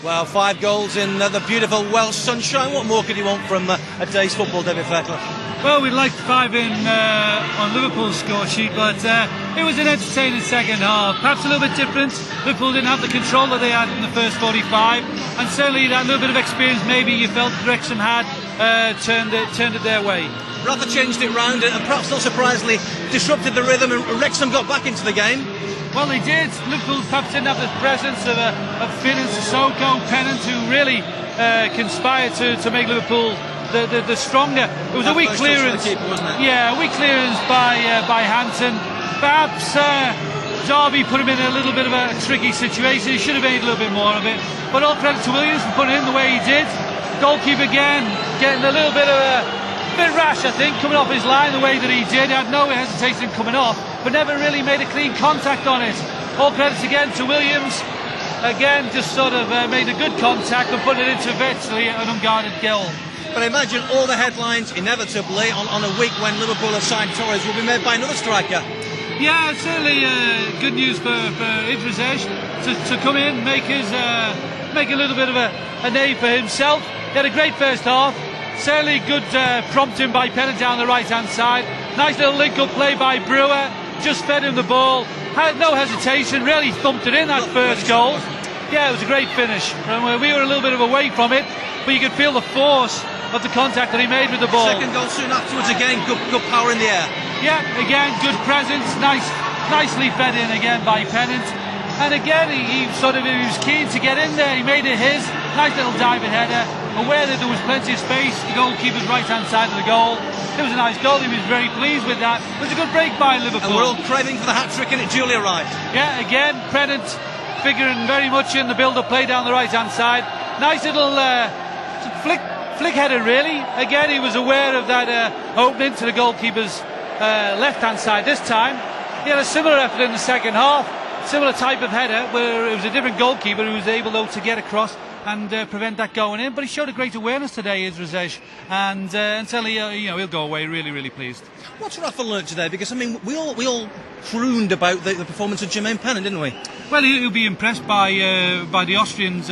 Well, 5 goals in the beautiful Welsh sunshine. What more could you want from a day's football, David Fairclough? Well, we'd like 5 in on Liverpool's score sheet, but it was an entertaining second half. Perhaps a little bit different. Liverpool didn't have the control that they had in the first 45, and certainly that little bit of experience maybe you felt Wrexham had turned it their way. Rather changed it round and perhaps not surprisingly disrupted the rhythm, and Wrexham got back into the game. Well, they did. Liverpool perhaps didn't have the presence of Finn and Sissoko, Pennant, who really conspired to make Liverpool the stronger. It was a weak clearance. Wasn't it? Yeah, a weak clearance by Hansen. Perhaps Derby put him in a little bit of a tricky situation. He should have made a little bit more of it. But all credit to Williams for putting it in the way he did. Goalkeeper again getting a little bit of a bit rash, I think, coming off his line the way that he did. He had no hesitation coming off, but never really made a clean contact on it. All credits again to Williams. Again, just sort of made a good contact and put it into virtually an unguarded goal. But I imagine all the headlines, inevitably, on a week when Liverpool have signed Torres, will be made by another striker. Yeah, certainly good news for Idris to come in, make a little bit of a name for himself. He had a great first half. Certainly good prompting by Pennant down the right-hand side. Nice little link-up play by Brewer. Just fed him the ball. Had no hesitation. Really thumped it in that first goal. Yeah, it was a great finish. We were a little bit away from it, but you could feel the force of the contact that he made with the ball. Second goal soon afterwards again. Good power in the air. Yeah, again, good presence. Nicely fed in again by Pennant. And again, he was keen to get in there. He made it his. Nice little diving header. Aware that there was plenty of space, the goalkeeper's right-hand side of the goal. It was a nice goal. He was very pleased with that. It was a good break by Liverpool. And we're all craving for the hat-trick, and it duly arrived. Yeah, again, Pennant figuring very much in the build-up play down the right-hand side. Nice little flick header, really. Again, he was aware of that opening to the goalkeeper's left-hand side this time. He had a similar effort in the second half. Similar type of header, where it was a different goalkeeper who was able, though, to get across and prevent that going in. But he showed a great awareness today, Idris, and certainly he'll go away really pleased. What's Rafa learnt today? Because I mean, we all crooned about the performance of Jermaine Pennant, didn't we? Well, he'll be impressed by the Austrians'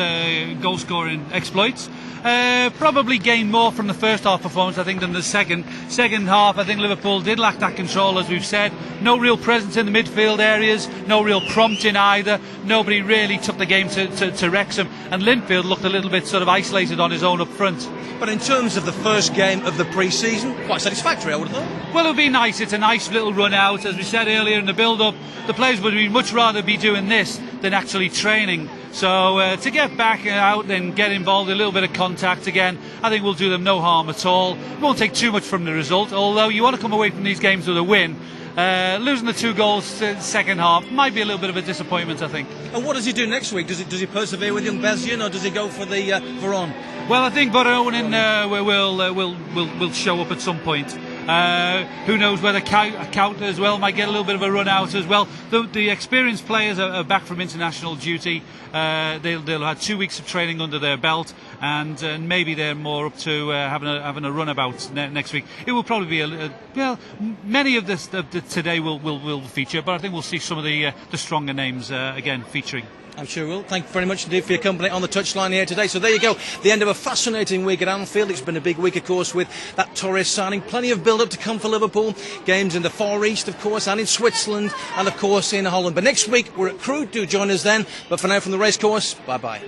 goal-scoring exploits. Probably gained more from the first half performance, I think, than the second. Second half, I think Liverpool did lack that control, as we've said. No real presence in the midfield areas, no real prompting either. Nobody really took the game to Wrexham, and Linfield looked a little bit sort of isolated on his own up front. But in terms of the first game of the pre-season, quite satisfactory, I would have thought. Well, it would be nice. It's a nice little run out. As we said earlier in the build-up, the players would much rather be doing this than actually training. So to get back out and get involved in a little bit of contact again, I think will do them no harm at all. It won't take too much from the result, although you want to come away from these games with a win. Losing the 2 goals in the second half might be a little bit of a disappointment, I think. And what does he do next week? Does he persevere with young Bezian, or does he go for the Veron? Well, I think Veron will show up at some point. Who knows whether Count as well might get a little bit of a run out as well. The experienced players are back from international duty. They'll have 2 weeks of training under their belt, and maybe they're more up to having a runabout next week. It will probably be many of this today will feature, but I think we'll see some of the stronger names again featuring. I'm sure we will. Thank you very much indeed for your company on the touchline here today. So there you go, the end of a fascinating week at Anfield. It's been a big week, of course, with that Torres signing. Plenty of build-up to come for Liverpool. Games in the Far East, of course, and in Switzerland, and of course in Holland. But next week we're at Crewe. Do join us then. But for now, from the racecourse, bye-bye.